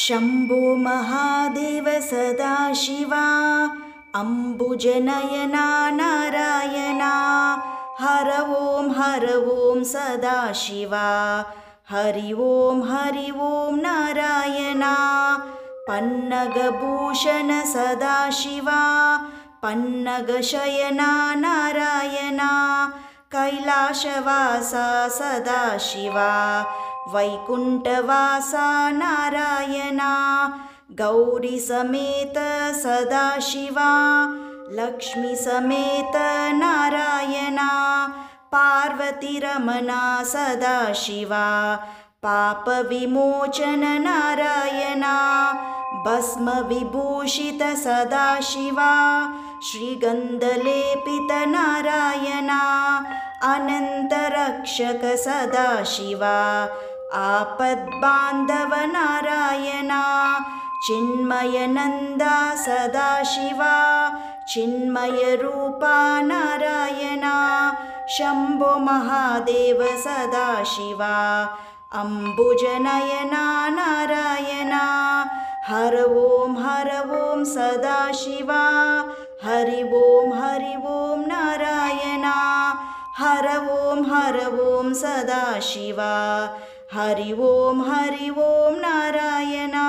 शम्भो महादेव सदाशिवा अम्बुजनयना नारायणा हर ॐ सदाशिवा हरि ॐ नारायणा पन्नगभूषण सदाशिवा पन्नगशयना नारायणा कैलासवासा सदाशिवा वैकुण्ठवासा नारायणा गौरी समेत सदाशिवा लक्ष्मी समेत नारायणा पार्वतीरमणा सदाशिवा पापविमोचन नारायणा भस्मविभूषित सदाशिवा श्रीगन्धलेपित नारायणा अनन्तरक्षक सदाशिवा आपद्बान्धव नारायणा चिन्मयनन्दा सदाशिवा चिन्मयरूपा नारायणा शम्भो महादेव सदाशिवा अम्बुजनयना नारायणा हर ॐ सदाशिवा हरि ॐ नारायणा हर ॐ सदाशिवा हरि ॐ नारायणा।